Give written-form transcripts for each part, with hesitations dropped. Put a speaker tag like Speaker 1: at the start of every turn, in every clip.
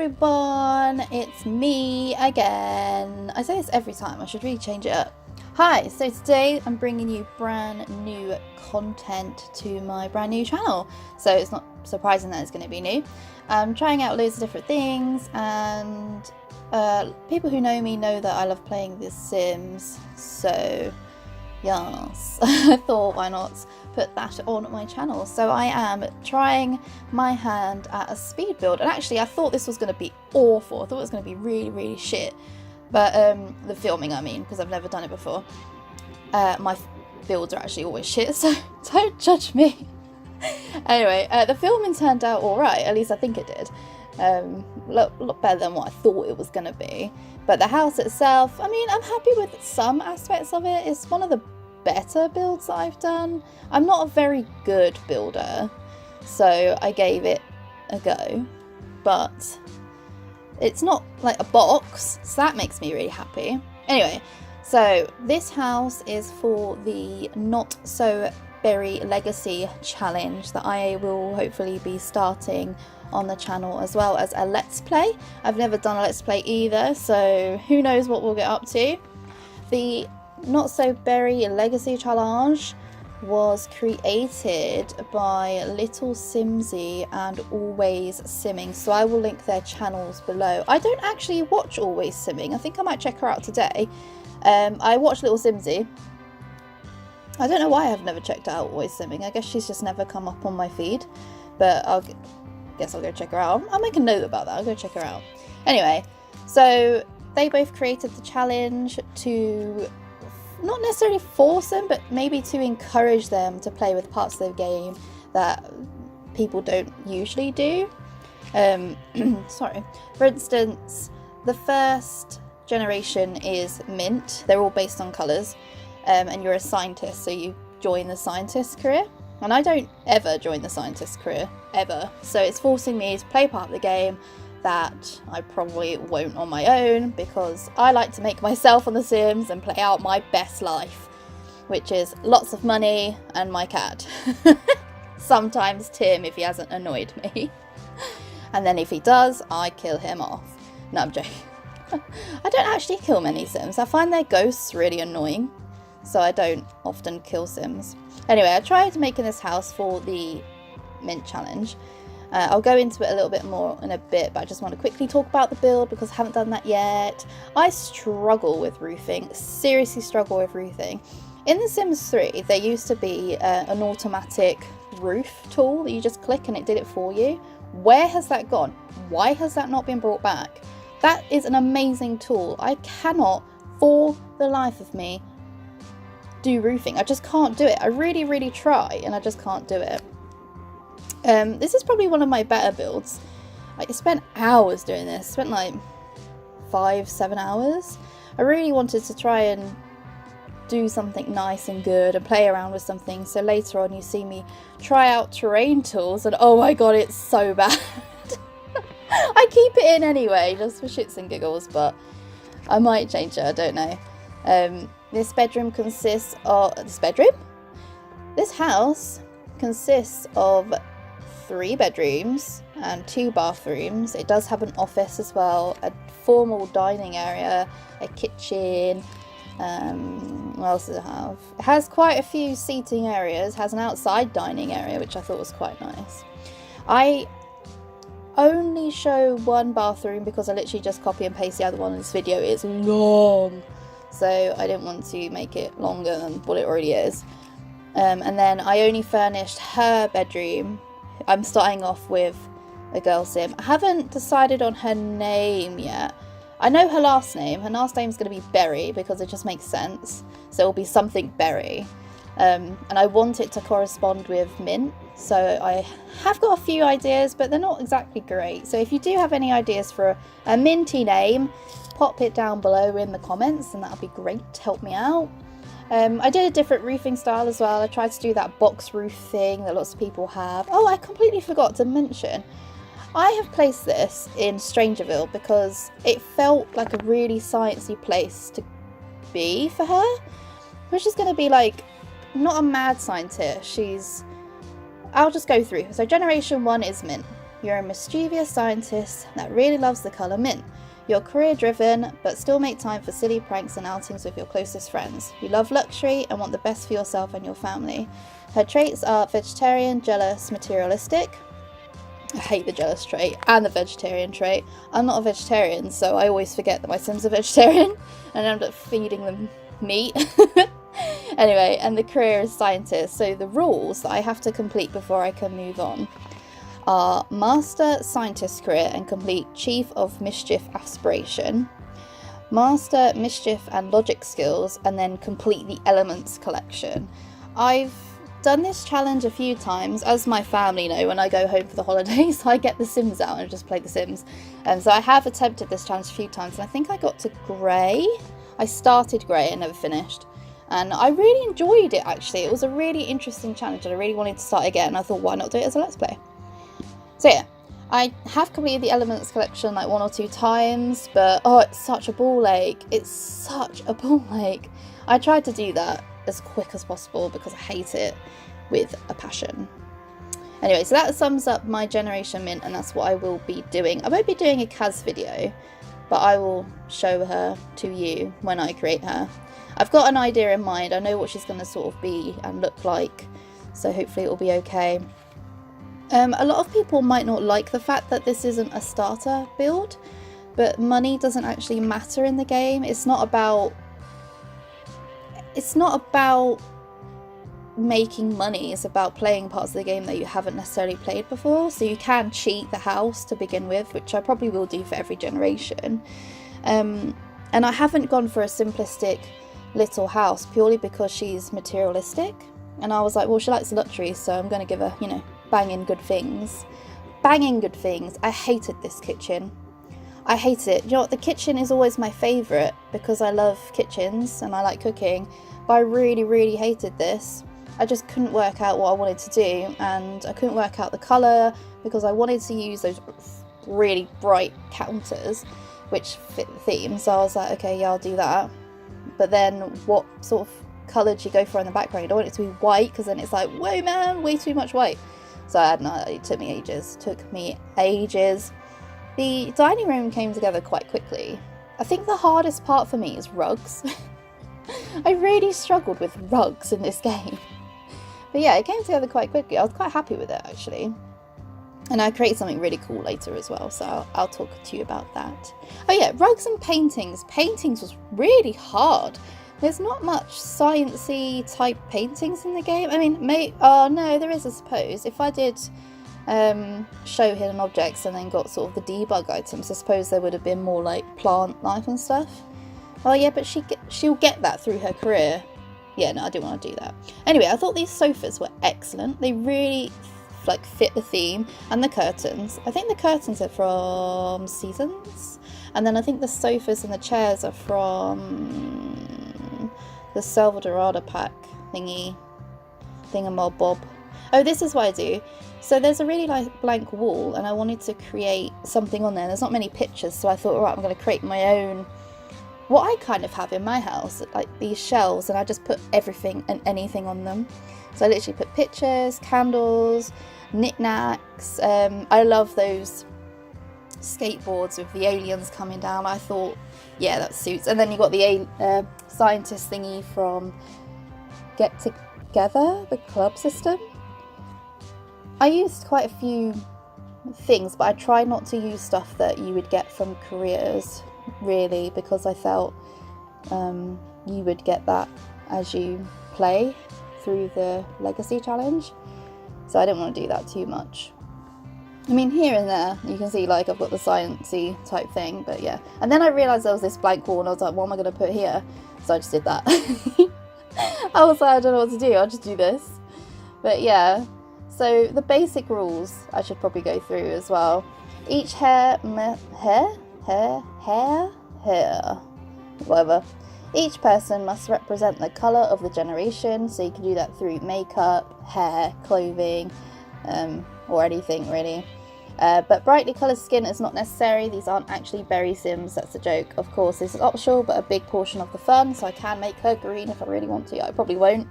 Speaker 1: everyone, it's me again. I say this every time, I should really change it up. Hi, so today I'm bringing you brand new content to my brand new channel. So it's not surprising that it's going to be new. I'm trying out loads of different things, and people who know me know that I love playing The Sims. So yes, I thought why not put that on my channel. So I am trying my hand at a speed build, and actually I thought this was going to be awful. I thought it was going to be really shit, but the filming, I mean, because I've never done it before. My builds are actually always shit, so don't judge me. Anyway, the filming turned out alright, at least I think it did. Lot better than what I thought it was going to be. But the house itself, I mean, I'm happy with some aspects of it. It's one of the better builds that I've done. I'm not a very good builder, so I gave it a go, but it's not like a box, so that makes me really happy. Anyway, so this house is for the Not So Berry Legacy challenge that I will hopefully be starting on the channel, as well as a let's play. I've never done a let's play either, so who knows what we'll get up to. The Not So Berry Legacy challenge was created by Little Simsy and Always Simming, so I will link their channels below. I don't actually watch Always Simming. I think I might check her out today. I watch Little Simsy. I don't know why I've never checked out Always Simming. I guess she's just never come up on my feed, but guess I'll go check her out. I'll make a note about that. I'll go check her out. Anyway, so they both created the challenge to not necessarily force them, but maybe to encourage them to play with parts of the game that people don't usually do. Sorry. For instance, the first generation is Mint. They're all based on colours, and you're a scientist, so you join the scientist career. And I don't ever join the scientist career, ever. So it's forcing me to play part of the game that I probably won't on my own, because I like to make myself on The Sims and play out my best life, which is lots of money and my cat. Sometimes Tim, if he hasn't annoyed me. And then if he does, I kill him off. No, I'm joking. I don't actually kill many Sims. I find their ghosts really annoying, so I don't often kill Sims. Anyway, I tried making this house for the Mint challenge. I'll go into it a little bit more in a bit, but I just want to quickly talk about the build because I haven't done that yet. I struggle with roofing, seriously struggle with roofing. In The Sims 3, there used to be an automatic roof tool that you just click and it did it for you. Where has that gone? Why has that not been brought back? That is an amazing tool. I cannot, for the life of me, do roofing. I just can't do it. I really try, and I just can't do it. This is probably one of my better builds. I spent hours doing this. Spent like 5-7 hours. I really wanted to try and do something nice and good and play around with something, so later on you see me try out terrain tools and oh my god, it's so bad. I keep it in anyway, just for shits and giggles, but I might change it, I don't know. This bedroom consists of... This house consists of 3 bedrooms and 2 bathrooms. It does have an office as well, a formal dining area, a kitchen. What else does it have? It has quite a few seating areas, has an outside dining area, which I thought was quite nice. I only show one bathroom because I literally just copy and paste the other one in this video. It's long, so I didn't want to make it longer than what it already is. And then I only furnished her bedroom. I'm starting off with a girl sim. I haven't decided on her name yet. I know her last name. Her last name is going to be Berry because it just makes sense. So it'll be something Berry. And I want it to correspond with Mint. So I have got a few ideas, but they're not exactly great. So if you do have any ideas for a minty name, pop it down below in the comments and that'll be great. Help me out. I did a different roofing style as well. I tried to do that box roof thing that lots of people have. Oh, I completely forgot to mention. I have placed this in Strangerville because it felt like a really sciencey place to be for her. Which is going to be like, not a mad scientist. I'll just go through. So generation 1 is Mint. You're a mischievous scientist that really loves the colour mint. You're career driven, but still make time for silly pranks and outings with your closest friends. You love luxury and want the best for yourself and your family. Her traits are vegetarian, jealous, materialistic. I hate the jealous trait and the vegetarian trait. I'm not a vegetarian, so I always forget that my Sims are vegetarian and I end up feeding them meat. Anyway, and the career is scientist. So the rules that I have to complete before I can move on are Master Scientist career and complete Chief of Mischief aspiration, Master Mischief and Logic skills, and then complete the Elements collection. I've done this challenge a few times. As my family know, when I go home for the holidays, I get the Sims out and just play the Sims. And so I have attempted this challenge a few times, and I think I got to Grey. I started Grey and never finished. And I really enjoyed it, actually. It was a really interesting challenge and I really wanted to start again. I thought, why not do it as a Let's Play? So yeah, I have completed the Elements collection like 1 or 2 times, but oh, it's such a ball ache. It's such a ball ache. I tried to do that as quick as possible because I hate it with a passion. Anyway, so that sums up my Generation Mint, and that's what I will be doing. I won't be doing a Kaz video, but I will show her to you when I create her. I've got an idea in mind. I know what she's going to sort of be and look like, so hopefully it will be okay. A lot of people might not like the fact that this isn't a starter build, but money doesn't actually matter in the game. It's not about making money. It's about playing parts of the game that you haven't necessarily played before. So you can cheat the house to begin with, which I probably will do for every generation. And I haven't gone for a simplistic little house purely because she's materialistic, and I was like, well, she likes luxury, so I'm going to give her, you know, banging good things. Banging good things. I hated this kitchen. I hate it. You know what, the kitchen is always my favourite because I love kitchens and I like cooking, but I really hated this. I just couldn't work out what I wanted to do, and I couldn't work out the colour because I wanted to use those really bright counters which fit the theme, so I was like, okay, yeah, I'll do that. But then what sort of colour do you go for in the background? You don't want it to be white because then it's like, whoa man, way too much white. So I had no, it took me ages. The dining room came together quite quickly. I think the hardest part for me is rugs. I really struggled with rugs in this game. But yeah, it came together quite quickly. I was quite happy with it actually. And I create something really cool later as well, so I'll talk to you about that. Oh yeah, rugs and paintings. Paintings was really hard. There's not much sciencey type paintings in the game. I mean, oh no, there is, I suppose. If I did show hidden objects and then got sort of the debug items, I suppose there would have been more like plant life and stuff. Oh yeah, but she'll get that through her career. Yeah, no, I didn't want to do that. Anyway, I thought these sofas were excellent. They really like fit the theme, and the curtains. I think the curtains are from Seasons, and then I think the sofas and the chairs are from the Salvadorada pack thingamabob. Oh, this is what I do. So there's a really like blank wall, and I wanted to create something on there. There's not many pictures, so I thought, all right, I'm going to create my own. What I kind of have in my house, like these shelves, and I just put everything and anything on them. So I literally put pictures, candles, knickknacks. I love those skateboards with the aliens coming down. I thought, yeah, that suits. And then you got the scientist thingy from Get Together, the club system. I used quite a few things, but I try not to use stuff that you would get from careers, really, because I felt you would get that as you play through the legacy challenge, so I didn't want to do that too much. I mean, here and there you can see like I've got the sciencey type thing, but yeah. And then I realised there was this blank wall and I was like, what am I going to put here? So I just did that. I was like, I don't know what to do, I'll just do this. But yeah, so the basic rules I should probably go through as well. Each whatever. Each person must represent the colour of the generation, so you can do that through makeup, hair, clothing, or anything really. But brightly coloured skin is not necessary. These aren't actually berry sims, that's a joke. Of course, this is optional, but a big portion of the fun, so I can make her green if I really want to. I probably won't.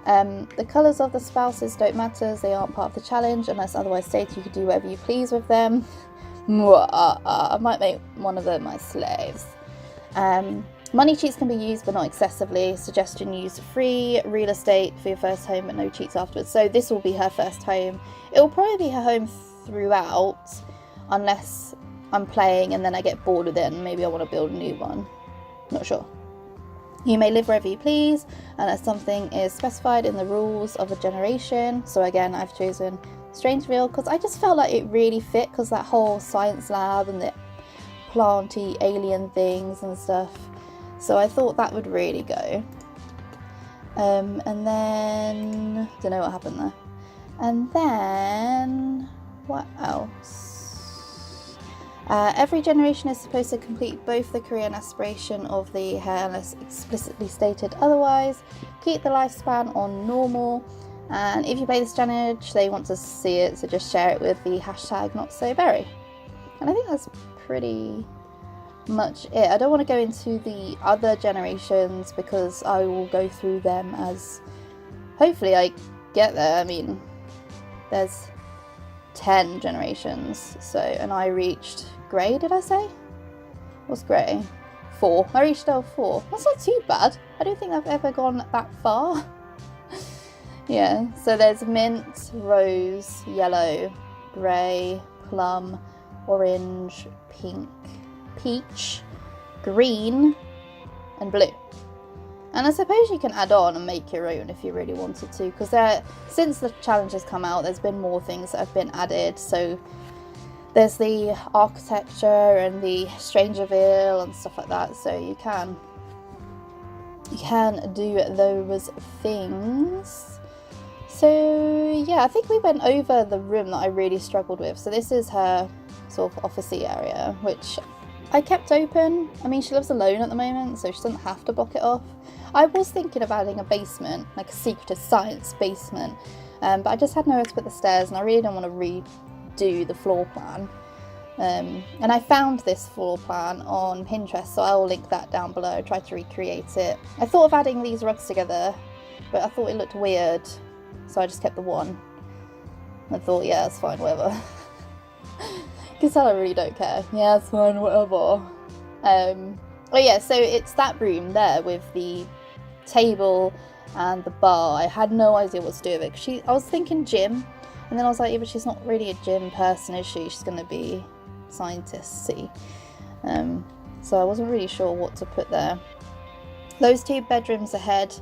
Speaker 1: The colours of the spouses don't matter as they aren't part of the challenge unless otherwise stated. You can do whatever you please with them. I might make one of them my slaves. Money cheats can be used but not excessively. Suggestion: use free real estate for your first home but no cheats afterwards. So this will be her first home. It will probably be her home throughout unless I'm playing and then I get bored with it and maybe I want to build a new one. Not sure. You may live wherever you please unless something is specified in the rules of a generation. So again, I've chosen Strangeville because I just felt like it really fit, because that whole science lab and the planty alien things and stuff. So I thought that would really go. And then, don't know what happened there. And then, what else? Every generation is supposed to complete both the career and aspiration of the hair unless explicitly stated otherwise. Keep the lifespan on normal. And if you play this challenge, they want to see it, so just share it with the hashtag #NotSoBerry. And I think that's pretty much it. I don't want to go into the other generations because I will go through them as hopefully I get there. I mean, there's 10 generations, so, and I reached grey, did I say? What's grey? 4. I reached level 4. That's not too bad. I don't think I've ever gone that far. Yeah, so there's mint, rose, yellow, grey, plum, orange, pink, peach, green, and blue. And I suppose you can add on and make your own if you really wanted to, because since the challenge has come out, there's been more things that have been added. So there's the architecture and the Strangeville and stuff like that. So you can do those things. So yeah, I think we went over the room that I really struggled with. So this is her sort of officey area, which I kept open. I mean, she lives alone at the moment, so she doesn't have to block it off. I was thinking of adding a basement, like a secretive science basement, but I just had nowhere to put the stairs and I really don't want to redo the floor plan. And I found this floor plan on Pinterest, so I will link that down below. I tried to recreate it. I thought of adding these rugs together, but I thought it looked weird, so I just kept the one. I thought, yeah, it's fine, whatever. You can tell I really don't care. Yeah, it's fine, whatever. Oh yeah, so it's that room there with the table and the bar. I had no idea what to do with it, because I was thinking gym, and then I was like, yeah, but she's not really a gym person, is she? She's going to be scientist-y. So I wasn't really sure what to put there. Those 2 bedrooms ahead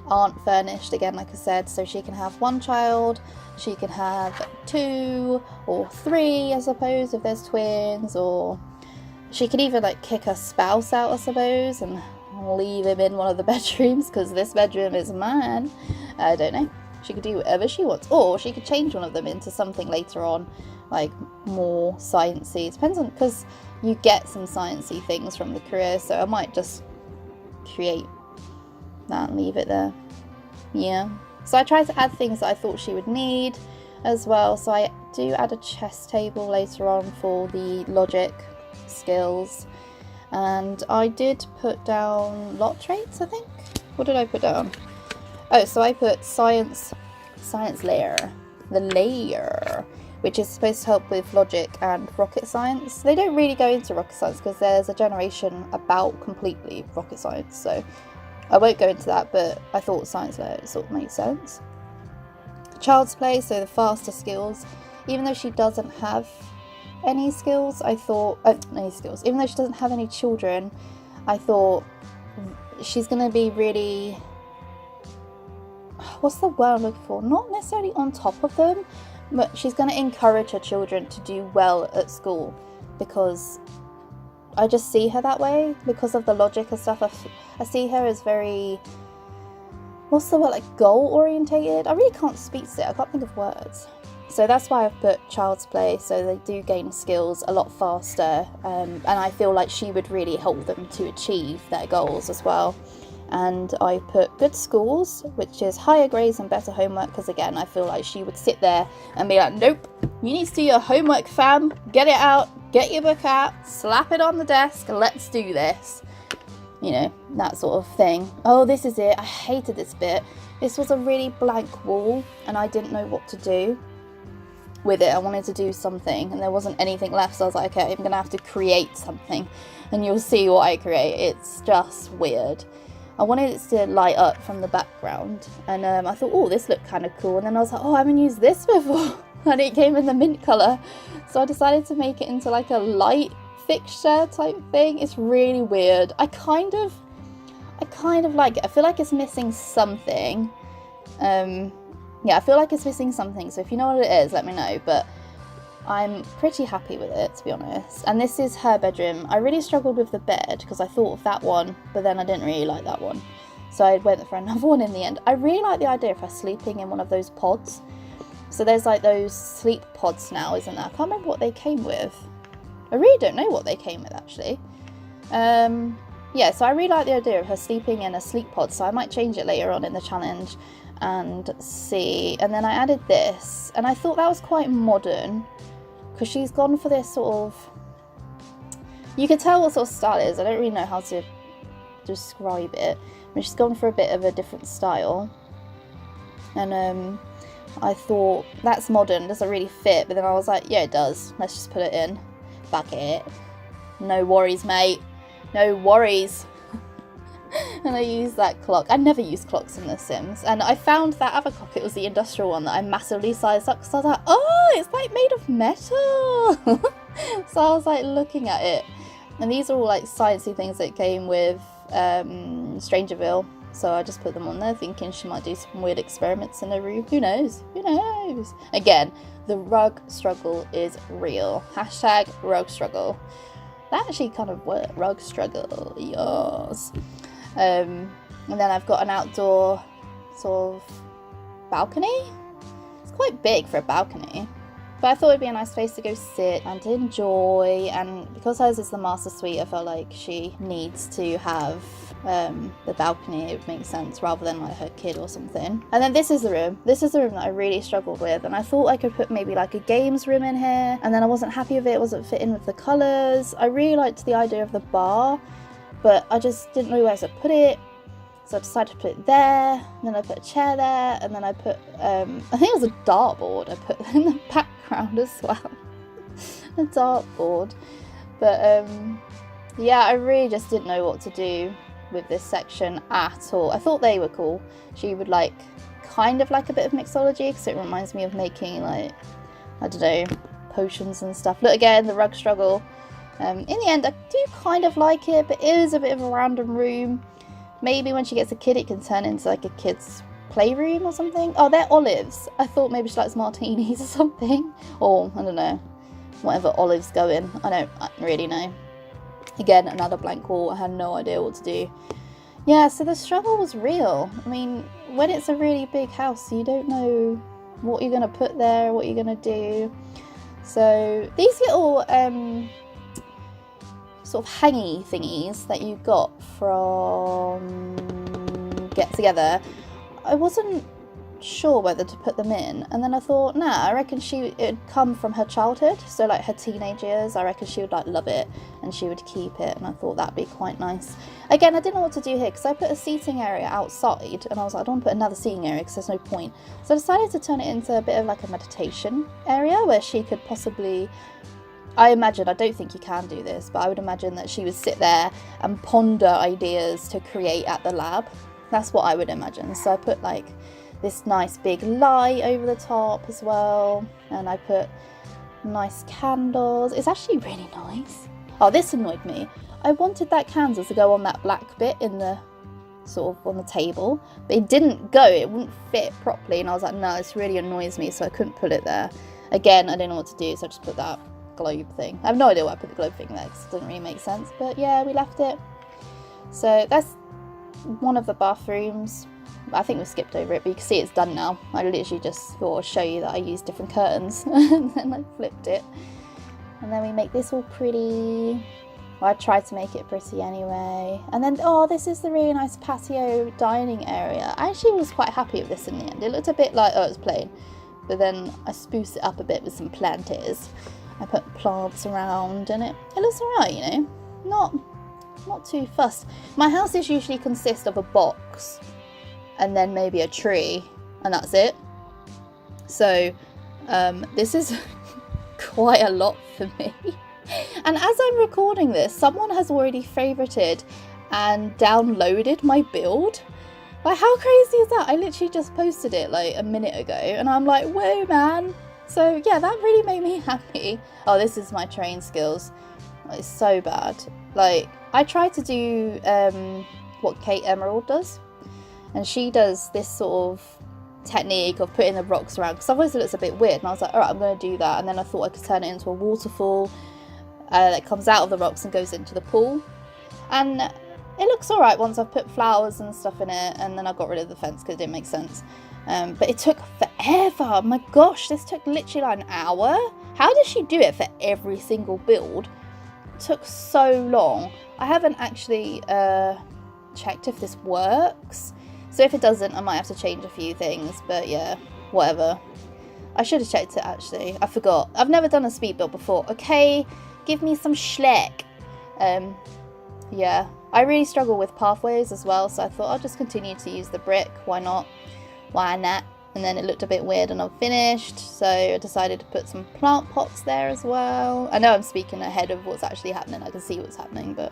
Speaker 1: aren't furnished, again, like I said, so she can have 1 child, she can have 2 or 3, I suppose, if there's twins, or she could even like kick her spouse out, I suppose, and leave him in one of the bedrooms, because this bedroom is mine. I don't know. She could do whatever she wants, or she could change one of them into something later on, like more sciencey. It depends on, because you get some sciencey things from the career, so I might just create that and leave it there. Yeah. So I tried to add things that I thought she would need as well. So I do add a chess table later on for the logic skills, and I did put down lot traits, I think. What did I put down? Oh, so I put science layer, the layer, which is supposed to help with logic and rocket science. They don't really go into rocket science because there's a generation about completely rocket science, so I won't go into that, but I thought science layer sort of made sense. Child's play, so the faster skills. Even though she doesn't have any skills, I thought, even though she doesn't have any children, I thought she's going to be really, what's the word I'm looking for? Not necessarily on top of them, but she's going to encourage her children to do well at school, because I just see her that way, because of the logic and stuff. I see her as very, what's the word, like goal orientated? I really can't speak to it, I can't think of words. So that's why I've put child's play, so they do gain skills a lot faster, and I feel like she would really help them to achieve their goals as well. And I put good schools, which is higher grades and better homework, because again, I feel like she would sit there and be like, nope, you need to do your homework, fam, get it out, get your book out, slap it on the desk, let's do this. you know, that sort of thing. Oh, this is it. I hated this bit. This was a really blank wall and I didn't know what to do with it. I wanted to do something and there wasn't anything left, so I was like, okay, I'm gonna have to create something, and you'll see what I create. It's just weird. I wanted it to light up from the background, and I thought, oh, this looked kind of cool, and then I was like, oh, I haven't used this before, and it came in the mint colour, so I decided to make it into like a light fixture type thing. It's really weird. I kind of like it. I feel like it's missing something. Yeah, I feel like it's missing something, so if you know what it is, let me know, but I'm pretty happy with it, to be honest. And this is her bedroom. I really struggled with the bed because I thought of that one, but then I didn't really like that one, so I went for another one in the end. I really like the idea of her sleeping in one of those pods. So there's like those sleep pods now, isn't there? I can't remember what they came with. I really don't know what they came with, actually. Yeah, so I really like the idea of her sleeping in a sleep pod, so I might change it later on in the challenge and see. And then I added this, and I thought that was quite modern because she's gone for this sort of, you can tell what sort of style it is. I don't really know how to describe it, but she's gone for a bit of a different style, and I thought that's modern, doesn't really fit, but then I was like, yeah, it does, let's just put it in. Bucket, no worries, mate, no worries. And I used that clock. I never use clocks in The Sims, and I found that other clock, it was the industrial one, that I massively sized up because I was like, oh, it's like made of metal. So I was like looking at it, and these are all like sciencey things that came with Strangerville, so I just put them on there thinking she might do some weird experiments in her room. Who knows? Who knows? Again, the rug struggle is real. Hashtag rug struggle. That actually kind of worked. Rug struggle, yes. And then I've got an outdoor sort of balcony. It's quite big for a balcony, but I thought it'd be a nice place to go sit and enjoy, and because hers is the master suite, I felt like she needs to have the balcony. It would make sense rather than like her kid or something. And then this is the room. This is the room that I really struggled with, and I thought I could put maybe like a games room in here, and then I wasn't happy with it. It wasn't fitting with the colours. I really liked the idea of the bar, but I just didn't know where to put it, so I decided to put it there, and then I put a chair there, and then I put, I think it was a dartboard I put in the background as well. A dartboard. But yeah, I really just didn't know what to do with this section at all. I thought they were cool. She would like, kind of like a bit of mixology, because it reminds me of making like, I don't know, potions and stuff. Look, again, the rug struggle. In the end, I do kind of like it, but it is a bit of a random room. Maybe when she gets a kid, it can turn into like a kid's playroom or something. Oh, they're olives. I thought maybe she likes martinis or something. Or, I don't know, whatever olives go in. I don't really know. Again, another blank wall. I had no idea what to do. Yeah, so the struggle was real. I mean, when it's a really big house, you don't know what you're going to put there, what you're going to do. So these little sort of hangy thingies that you got from Get Together, I wasn't sure whether to put them in, and then I thought, nah, I reckon it'd come from her childhood, so like her teenage years. I reckon she would like love it and she would keep it, and I thought that'd be quite nice. Again, I didn't know what to do here because I put a seating area outside, and I was like, I don't want to put another seating area because there's no point. So I decided to turn it into a bit of like a meditation area where she could possibly, I imagine, I don't think you can do this, but I would imagine that she would sit there and ponder ideas to create at the lab. That's what I would imagine. So I put like this nice big light over the top as well, and I put nice candles. It's actually really nice. Oh, this annoyed me. I wanted that candle to go on that black bit in the sort of on the table, but it didn't go. It wouldn't fit properly, and I was like, no, this really annoys me, so I couldn't put it there. Again, I didn't know what to do, so I just put that globe thing. I have no idea why I put the globe thing there because it doesn't really make sense, but yeah, we left it. So that's one of the bathrooms. I think we skipped over it, but you can see it's done now. I literally just thought I'd show you that I used different curtains and then I flipped it. And then we make this all pretty. Well, I tried to make it pretty anyway. And then, oh, this is the really nice patio dining area. I actually was quite happy with this in the end. It looked a bit like, oh, it's plain, but then I spruced it up a bit with some planters. I put plants around, and it looks alright, you know. not too fussed. My houses usually consist of a box and then maybe a tree, and that's it. So this is quite a lot for me. And as I'm recording this, someone has already favorited and downloaded my build. Like, how crazy is that? I literally just posted it like a minute ago and I'm like, whoa man. So yeah, that really made me happy. Oh, this is my terrain skills. It's so bad. Like, I tried to do what Kate Emerald does, and she does this sort of technique of putting the rocks around, because otherwise it looks a bit weird, and I was like, alright, I'm going to do that. And then I thought I could turn it into a waterfall that comes out of the rocks and goes into the pool, and it looks alright once I've put flowers and stuff in it. And then I got rid of the fence because it didn't make sense. But it took forever. My gosh, this took literally like an hour. How does she do it for every single build? It took so long. I haven't actually checked if this works. So if it doesn't, I might have to change a few things. But yeah, whatever. I should have checked it actually. I forgot. I've never done a speed build before. Okay, give me some schleck. Yeah, I really struggle with pathways as well, so I thought I'll just continue to use the brick. Why not? Why not? And then it looked a bit weird and unfinished, so I decided to put some plant pots there as well. I know I'm speaking ahead of what's actually happening. I can see what's happening, but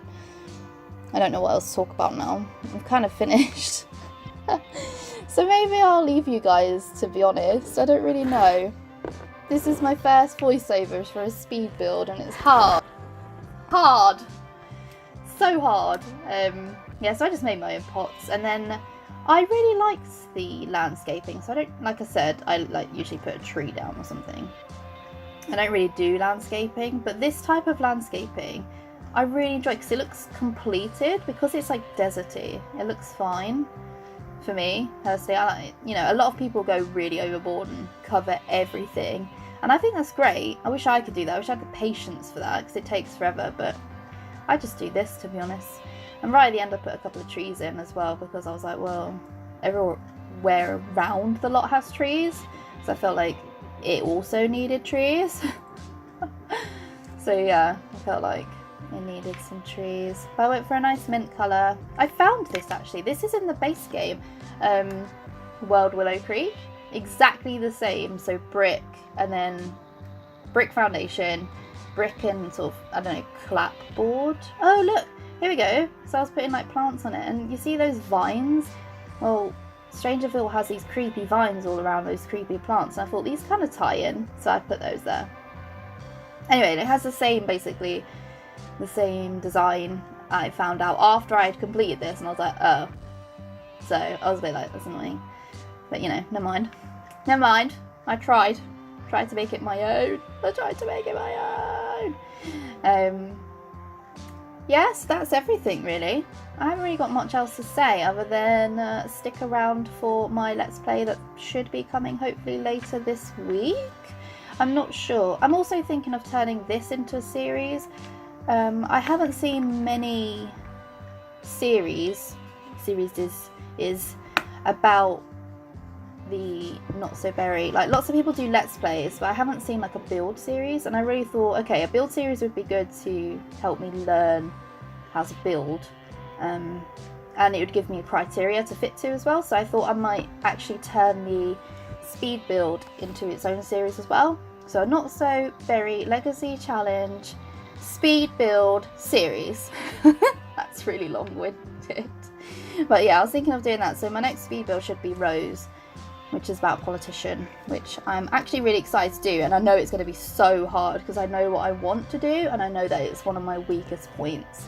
Speaker 1: I don't know what else to talk about now. I'm kind of finished. So maybe I'll leave you guys, to be honest. I don't really know. This is my first voiceover for a speed build, and it's hard. Hard. So hard. Yeah, so I just made my own pots, and then I really liked the landscaping. So I don't, like I said, I like usually put a tree down or something. I don't really do landscaping, but this type of landscaping I really enjoy because it looks completed, because it's like deserty. It looks fine for me personally. You know, a lot of people go really overboard and cover everything, and I think that's great. I wish I could do that. I wish I had the patience for that, because it takes forever, but I just do this, to be honest. And right at the end I put a couple of trees in as well, because I was like, well, everywhere around the lot has trees, so I felt like it also needed trees. So yeah, I felt like it needed some trees. But I went for a nice mint colour. I found this actually. This is in the base game, World Willow Creek. Exactly the same. So brick, and then brick foundation, brick and sort of, I don't know, clapboard. Oh look, here we go. So I was putting like plants on it, and you see those vines? Well, Strangerville has these creepy vines all around those creepy plants, and I thought these kind of tie in, so I put those there. Anyway, it has the same, basically the same design. I found out after I had completed this, and I was like, oh. So I was a bit like, that's annoying, but you know, never mind. Never mind. I tried to make it my own. Yes, that's everything really. I haven't really got much else to say other than stick around for my Let's Play that should be coming hopefully later this week. I'm not sure. I'm also thinking of turning this into a series. I haven't seen many series is about the not so berry. Like, lots of people do Let's Plays, but I haven't seen like a build series, and I really thought, okay, a build series would be good to help me learn how to build, and it would give me a criteria to fit to as well. So I thought I might actually turn the speed build into its own series as well. So not so berry legacy challenge speed build series. That's really long-winded, but yeah, I was thinking of doing that. So my next speed build should be Rose, which is about politician, which I'm actually really excited to do, and I know it's going to be so hard because I know what I want to do, and I know that it's one of my weakest points.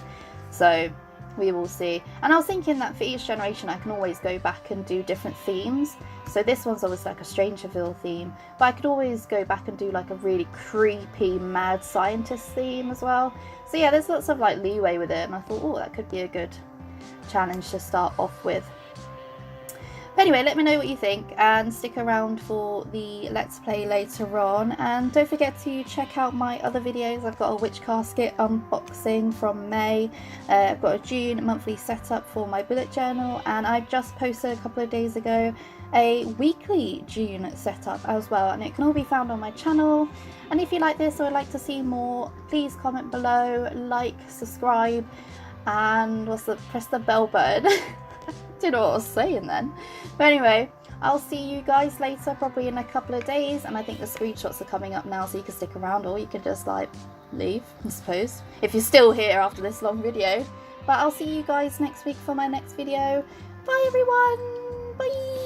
Speaker 1: So we will see. And I was thinking that for each generation I can always go back and do different themes. So this one's obviously like a Strangerville theme, but I could always go back and do like a really creepy mad scientist theme as well. So yeah, there's lots of like leeway with it, and I thought, oh, that could be a good challenge to start off with. But anyway, let me know what you think, and stick around for the Let's Play later on. And don't forget to check out my other videos. I've got a witch casket unboxing from May. I've got a June monthly setup for my bullet journal, and I've just posted a couple of days ago a weekly June setup as well, and it can all be found on my channel. And if you like this or would like to see more, please comment below, like, subscribe, and press the bell button. Don't know what I was saying then. But anyway, I'll see you guys later, probably in a couple of days, and I think the screenshots are coming up now, so you can stick around, or you can just like leave, I suppose, if you're still here after this long video. But I'll see you guys next week for my next video. Bye everyone! Bye!